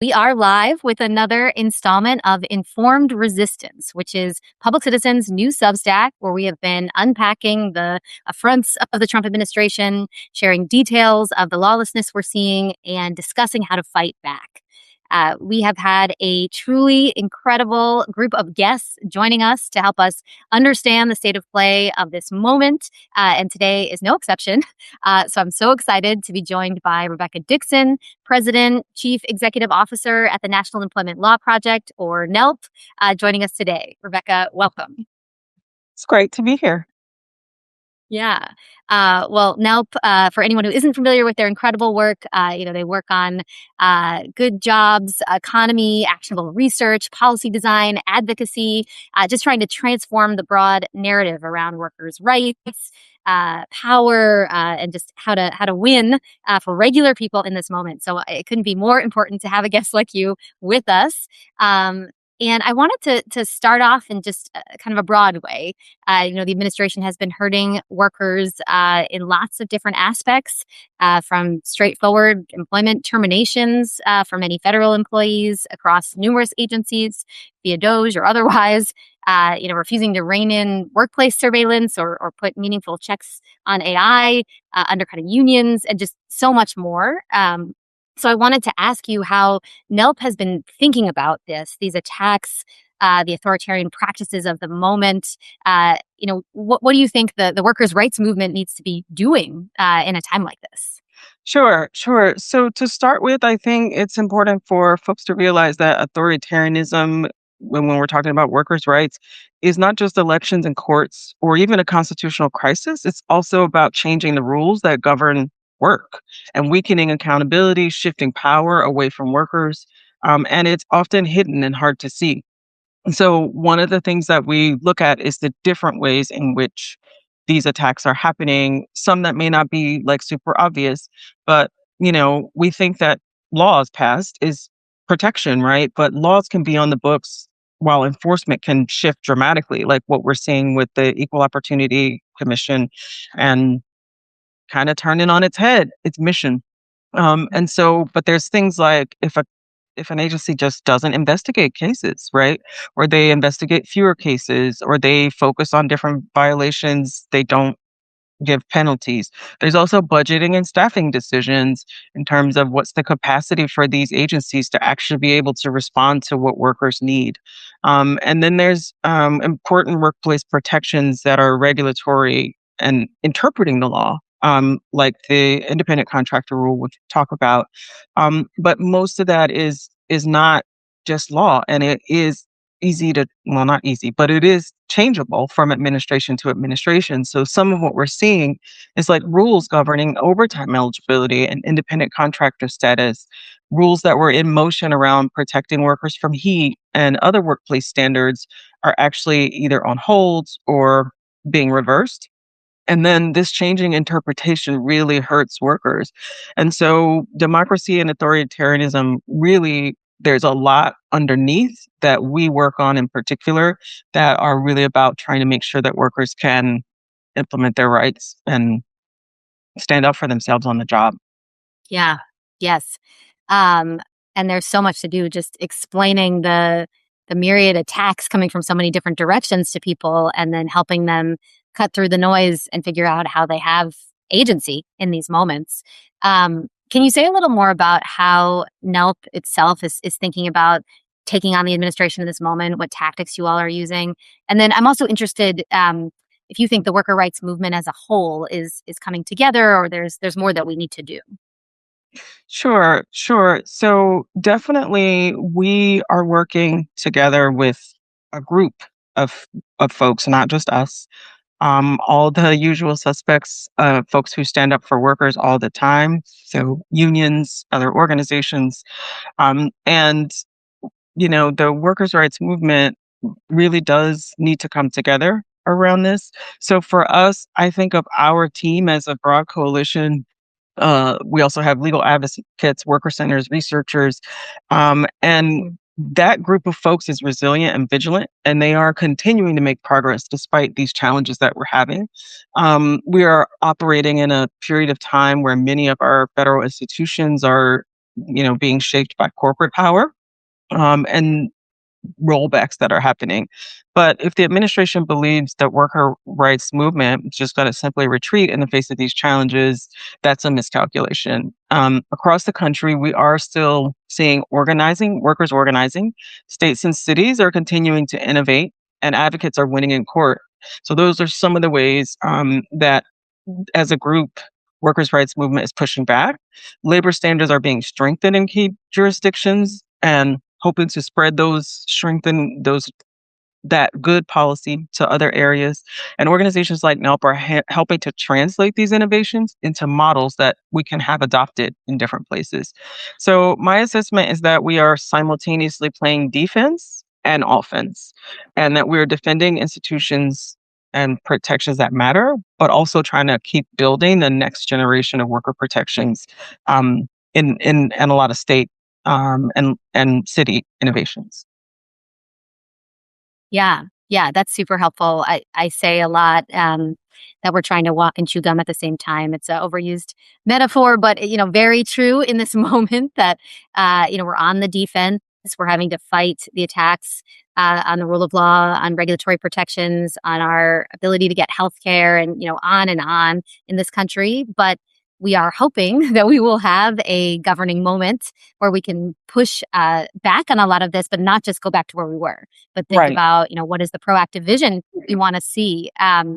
We are live with another installment of Informed Resistance, which is Public Citizen's new substack, where we have been unpacking the affronts of the Trump administration, sharing details of the lawlessness we're seeing, and discussing how to fight back. We have had a truly incredible group of guests joining us to help us understand the state of play of this moment, and today is no exception. So I'm so excited to be joined by Rebecca Dixon, President, Chief Executive Officer at the National Employment Law Project, or NELP, joining us today. Rebecca, welcome. It's great to be here. Yeah. Well, NELP, for anyone who isn't familiar with their incredible work, they work on good jobs, economy, actionable research, policy design, advocacy, just trying to transform the broad narrative around workers' rights, power, and just how to win for regular people in this moment. So it couldn't be more important to have a guest like you with us. And I wanted to start off in just kind of a broad way. The administration has been hurting workers in lots of different aspects, from straightforward employment terminations for many federal employees across numerous agencies, via DOJ or otherwise, refusing to rein in workplace surveillance or put meaningful checks on AI, undercutting unions, and just so much more. So I wanted to ask you how NELP has been thinking about these attacks, the authoritarian practices of the moment. What do you think the workers' rights movement needs to be doing in a time like this? Sure. So to start with, I think it's important for folks to realize that authoritarianism, when we're talking about workers' rights, is not just elections and courts or even a constitutional crisis. It's also about changing the rules that govern work and weakening accountability, shifting power away from workers. And it's often hidden and hard to see. So one of the things that we look at is the different ways in which these attacks are happening, some that may not be like super obvious, but we think that laws passed is protection, right? But laws can be on the books while enforcement can shift dramatically, like what we're seeing with the Equal Opportunity Commission and kind of turning on its head, its mission. But there's things like if an agency just doesn't investigate cases, right? Or they investigate fewer cases, or they focus on different violations, they don't give penalties. There's also budgeting and staffing decisions in terms of what's the capacity for these agencies to actually be able to respond to what workers need. And then there's important workplace protections that are regulatory and interpreting the law. Like the independent contractor rule, which we talk about. But most of that is not just law, and it is not easy, but it is changeable from administration to administration. So some of what we're seeing is like rules governing overtime eligibility and independent contractor status, rules that were in motion around protecting workers from heat and other workplace standards are actually either on hold or being reversed. And then this changing interpretation really hurts workers. And so democracy and authoritarianism really, there's a lot underneath that we work on in particular that are really about trying to make sure that workers can implement their rights and stand up for themselves on the job. Yeah. Yes. And there's so much to do, just explaining the myriad attacks coming from so many different directions to people, and then helping them cut through the noise and figure out how they have agency in these moments. Can you say a little more about how NELP itself is thinking about taking on the administration in this moment, what tactics you all are using? And then I'm also interested if you think the worker rights movement as a whole is coming together, or there's more that we need to do. Sure. So definitely we are working together with a group of folks, not just us. All the usual suspects, folks who stand up for workers all the time. So unions, other organizations, and the workers' rights movement really does need to come together around this. So for us, I think of our team as a broad coalition. We also have legal advocates, worker centers, researchers, and that group of folks is resilient and vigilant, and they are continuing to make progress despite these challenges that we're having. We are operating in a period of time where many of our federal institutions are being shaped by corporate power, and rollbacks that are happening. But if the administration believes that worker rights movement is just going to simply retreat in the face of these challenges, that's a miscalculation. Across the country, we are still seeing organizing, workers organizing. States and cities are continuing to innovate, and advocates are winning in court. So those are some of the ways that, as a group, workers' rights movement is pushing back. Labor standards are being strengthened in key jurisdictions, and hoping to spread strengthen that good policy to other areas. And organizations like NELP are helping to translate these innovations into models that we can have adopted in different places. So my assessment is that we are simultaneously playing defense and offense, and that we're defending institutions and protections that matter, but also trying to keep building the next generation of worker protections, in a lot of state and city innovations. Yeah, yeah, that's super helpful. I say a lot that we're trying to walk and chew gum at the same time. It's an overused metaphor, but very true in this moment that we're on the defense. We're having to fight the attacks on the rule of law, on regulatory protections, on our ability to get health care, and on in this country. But we are hoping that we will have a governing moment where we can push back on a lot of this, but not just go back to where we were, but think Right. about, what is the proactive vision we want to see.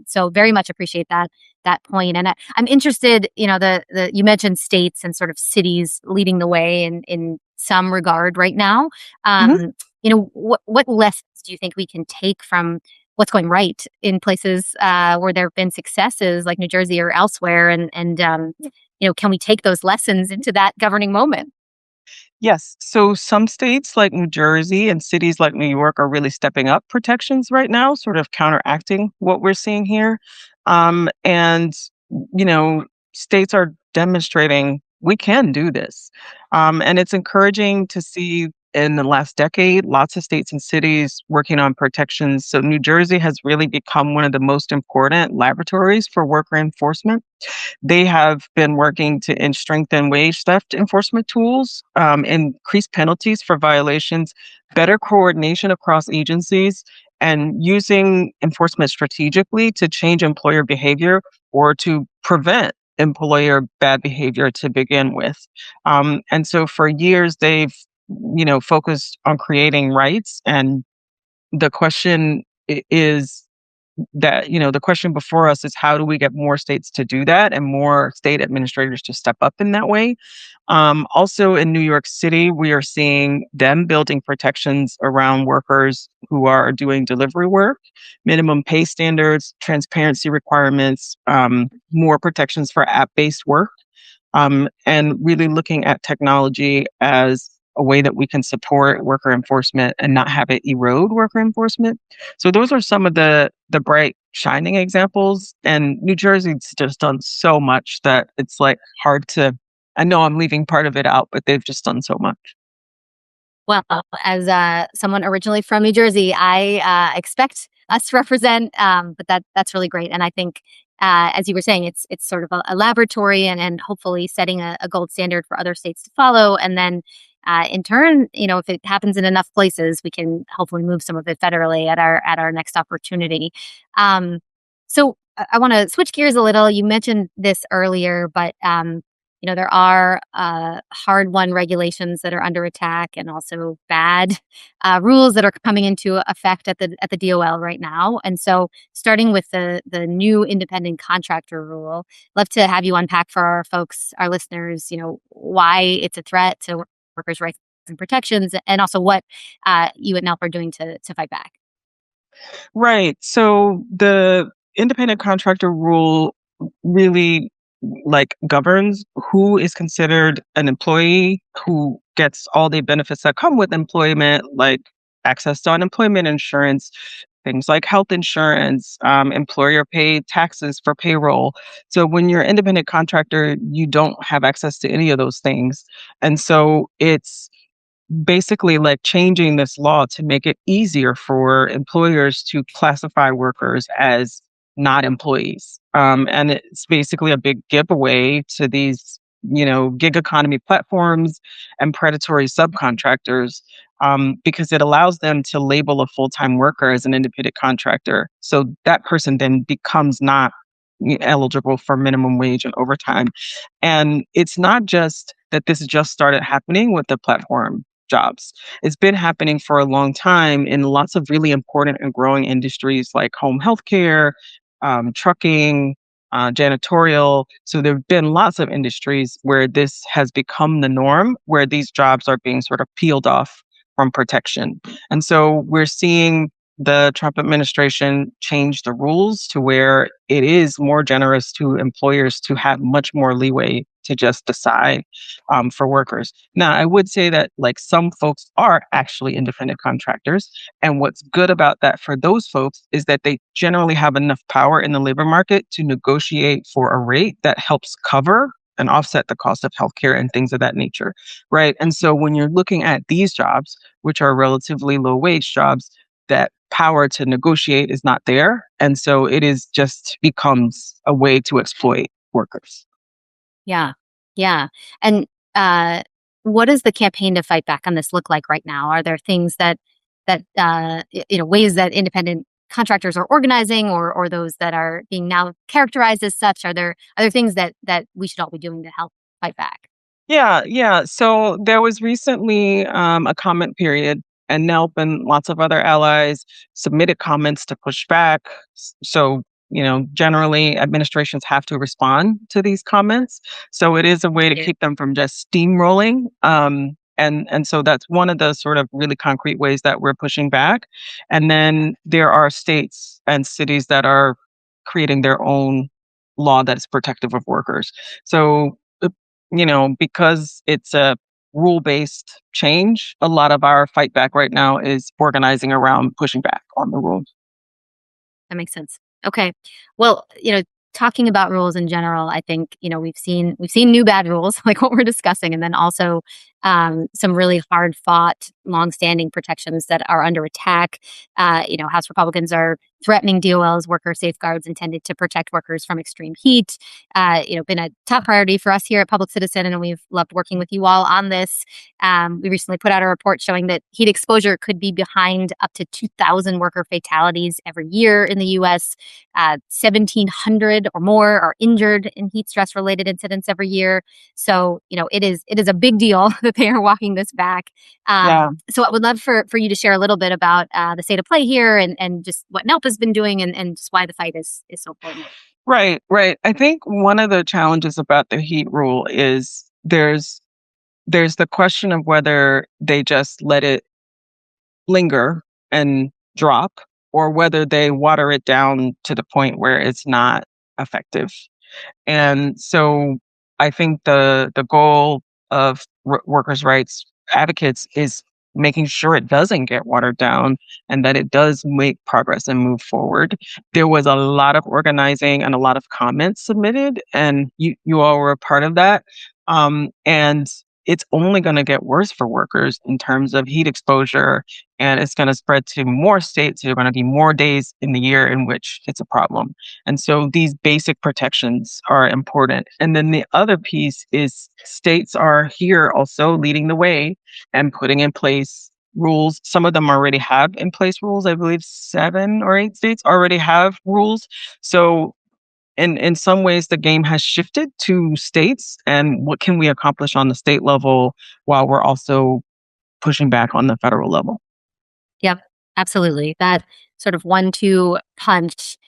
So very much appreciate that point. And I'm interested, you mentioned states and sort of cities leading the way in some regard right now. Mhm. What lessons do you think we can take from what's going right in places where there have been successes like New Jersey or elsewhere, and can we take those lessons into that governing moment? Yes. So some states like New Jersey and cities like New York are really stepping up protections right now, sort of counteracting what we're seeing here. And, you know, states are demonstrating we can do this. And it's encouraging to see in the last decade, lots of states and cities working on protections. So New Jersey has really become one of the most important laboratories for worker enforcement. They have been working to strengthen wage theft enforcement tools, increase penalties for violations, better coordination across agencies, and using enforcement strategically to change employer behavior or to prevent employer bad behavior to begin with. And so for years, they've focused on creating rights, and the question is the question before us is, how do we get more states to do that and more state administrators to step up in that way? Also in New York City, we are seeing them building protections around workers who are doing delivery work, minimum pay standards, transparency requirements, more protections for app-based work, and really looking at technology as a way that we can support worker enforcement and not have it erode worker enforcement. So those are some of the bright shining examples. And New Jersey's just done so much that it's like hard to. I know I'm leaving part of it out, but they've just done so much. Well, as someone originally from New Jersey, I expect us to represent, but that's really great. And I think, as you were saying, it's sort of a laboratory, and hopefully setting a gold standard for other states to follow. And then, in turn, if it happens in enough places, we can hopefully move some of it federally at our next opportunity. So I want to switch gears a little. You mentioned this earlier, but there are hard-won regulations that are under attack, and also bad rules that are coming into effect at the DOL right now. And so, starting with the new independent contractor rule, love to have you unpack for our folks, our listeners, why it's a threat to workers' rights and protections, and also what you at NELP are doing to fight back. Right. So the independent contractor rule really governs who is considered an employee, who gets all the benefits that come with employment, like access to unemployment insurance, things like health insurance, employer paid taxes for payroll. So when you're an independent contractor, you don't have access to any of those things. And so it's basically like changing this law to make it easier for employers to classify workers as not employees. And it's basically a big giveaway to these gig economy platforms and predatory subcontractors, because it allows them to label a full-time worker as an independent contractor. So that person then becomes not eligible for minimum wage and overtime. And it's not just that this just started happening with the platform jobs. It's been happening for a long time in lots of really important and growing industries like home healthcare, trucking, janitorial. So there have been lots of industries where this has become the norm, where these jobs are being sort of peeled off from protection. And so we're seeing the Trump administration change the rules to where it is more generous to employers to have much more leeway to just decide for workers. Now, I would say that like some folks are actually independent contractors. And what's good about that for those folks is that they generally have enough power in the labor market to negotiate for a rate that helps cover and offset the cost of healthcare and things of that nature, right? And so when you're looking at these jobs, which are relatively low wage jobs, that power to negotiate is not there. And so it is just becomes a way to exploit workers. Yeah. Yeah. And what does the campaign to fight back on this look like right now? Are there things ways that independent contractors are organizing, or those that are being now characterized as such? Are there things that we should all be doing to help fight back? Yeah, yeah. So there was recently a comment period, and NELP and lots of other allies submitted comments to push back. So, generally administrations have to respond to these comments. So it is a way to Yeah. keep them from just steamrolling. And so that's one of the sort of really concrete ways that we're pushing back. And then there are states and cities that are creating their own law that's protective of workers. So because it's a rule based change, a lot of our fight back right now is organizing around pushing back on the rules. That makes sense. Okay. Well, talking about rules in general, I think, we've seen new bad rules like what we're discussing, and then also some really hard fought, long-standing protections that are under attack. House Republicans are threatening DOL's worker safeguards intended to protect workers from extreme heat. Been a top priority for us here at Public Citizen, and we've loved working with you all on this. We recently put out a report showing that heat exposure could be behind up to 2,000 worker fatalities every year in the U.S. 1,700 or more are injured in heat stress related incidents every year. So, it is a big deal that they are walking this back. Yeah. So I would love for you to share a little bit about the state of play here, and just what NELP has been doing, and just why the fight is so important. Right, right. I think one of the challenges about the heat rule is there's the question of whether they just let it linger and drop, or whether they water it down to the point where it's not effective. And so I think the goal of workers' rights advocates is making sure it doesn't get watered down and that it does make progress and move forward. There was a lot of organizing and a lot of comments submitted, and you all were a part of that. And it's only going to get worse for workers in terms of heat exposure, and it's going to spread to more states. There are going to be more days in the year in which it's a problem. And so these basic protections are important. And then the other piece is states are here also leading the way and putting in place rules. Some of them already have in place rules. I believe 7 or 8 states already have rules. So in some ways, the game has shifted to states, and what can we accomplish on the state level while we're also pushing back on the federal level? Yep, absolutely. That sort of 1-2 punch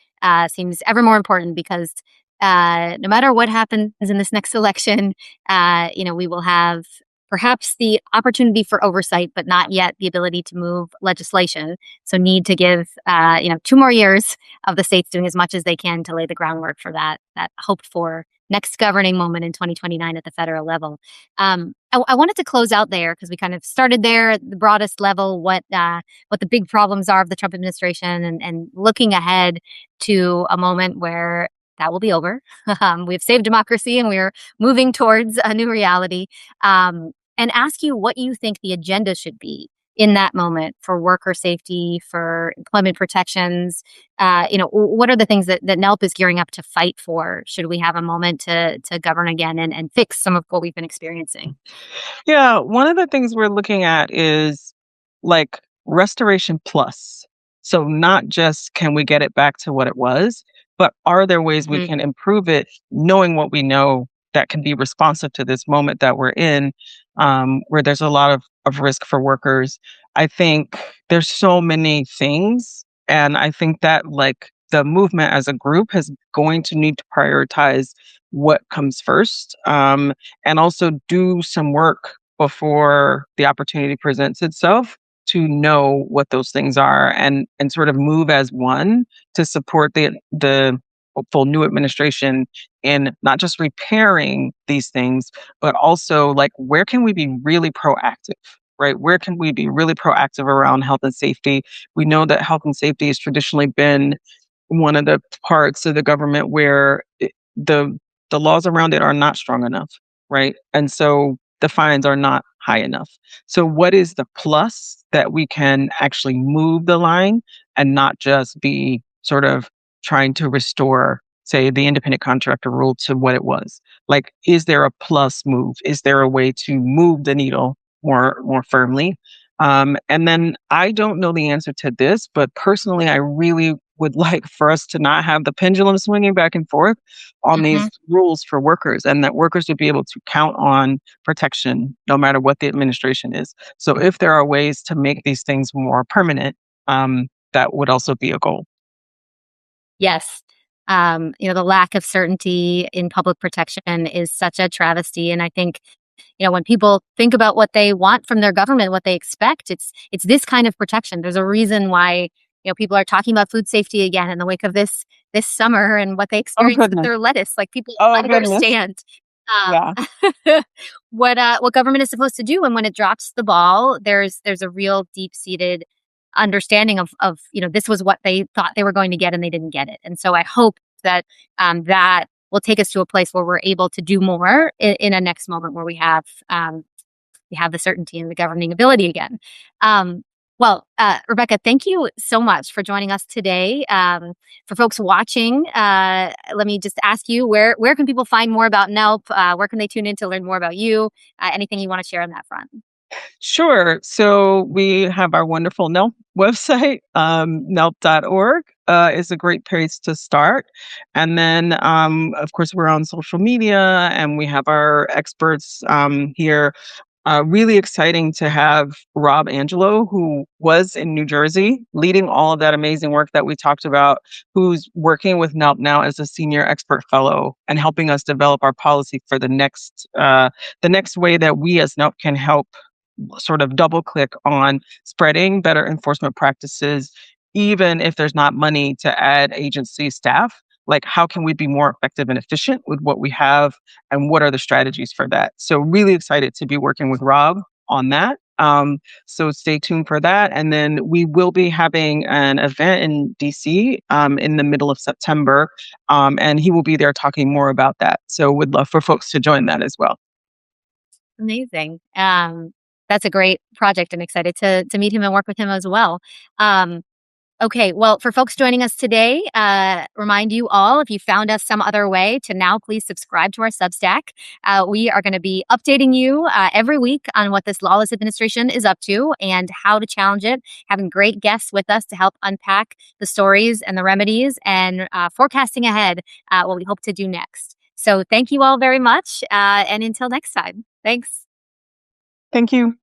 seems ever more important, because no matter what happens in this next election, we will have perhaps the opportunity for oversight, but not yet the ability to move legislation. So need to give 2 more years of the states doing as much as they can to lay the groundwork for that hoped for next governing moment in 2029 at the federal level. I wanted to close out there because we kind of started there at the broadest level, what the big problems are of the Trump administration, and looking ahead to a moment where that will be over. We've saved democracy and we're moving towards a new reality. And ask you what you think the agenda should be in that moment for worker safety, for employment protections? What are the things that NELP is gearing up to fight for? Should we have a moment to govern again and fix some of what we've been experiencing? Yeah, one of the things we're looking at is like restoration plus. So not just can we get it back to what it was, but are there ways we Mhm. can improve it, knowing what we know that can be responsive to this moment that we're in, where there's a lot of risk for workers. I think there's so many things. And I think that like the movement as a group is going to need to prioritize what comes first. And also do some work before the opportunity presents itself to know what those things are and sort of move as one to support the hopeful new administration in not just repairing these things but also like where can we be really proactive, right? Where can we be really proactive around health and safety? We know that health and safety has traditionally been one of the parts of the government where the laws around it are not strong enough, right? And so the fines are not high enough. So what is the plus that we can actually move the line and not just be sort of trying to restore, say, the independent contractor rule to what it was? Like, is there a plus move? Is there a way to move the needle more firmly? And then I don't know the answer to this, but personally, I really would like for us to not have the pendulum swinging back and forth on these rules for workers, and that workers would be able to count on protection no matter what the administration is. So if there are ways to make these things more permanent, that would also be a goal. Yes. The lack of certainty in public protection is such a travesty. And I think, when people think about what they want from their government, what they expect, it's this kind of protection. There's a reason why, people are talking about food safety again in the wake of this summer and what they Oh experienced with goodness. their lettuce. Like people Oh goodness. understand Yeah. what government is supposed to do, and when it drops the ball, there's a real deep seated understanding of this was what they thought they were going to get and they didn't get it. And so I hope that that will take us to a place where we're able to do more in a next moment where we have the certainty and the governing ability again. Rebecca, thank you so much for joining us today. For folks watching, let me just ask you, where can people find more about NELP? Where can they tune in to learn more about you? Anything you want to share on that front? Sure. So we have our wonderful NELP website, nelp.org is a great place to start. And then, of course, we're on social media and we have our experts here. Really exciting to have Rob Angelo, who was in New Jersey, leading all of that amazing work that we talked about, who's working with NELP now as a senior expert fellow and helping us develop our policy for the next way that we as NELP can help sort of double click on spreading better enforcement practices, even if there's not money to add agency staff. Like, how can we be more effective and efficient with what we have? And what are the strategies for that? So, really excited to be working with Rob on that. So, stay tuned for that. And then we will be having an event in DC in the middle of September. And he will be there talking more about that. So, would love for folks to join that as well. Amazing. That's a great project. I'm excited to meet him and work with him as well. Um, Okay, well, for folks joining us today, remind you all, if you found us some other way, to now please subscribe to our Substack. We are going to be updating you every week on what this lawless administration is up to and how to challenge it, having great guests with us to help unpack the stories and the remedies and forecasting ahead what we hope to do next. So thank you all very much. And until next time, thanks. Thank you.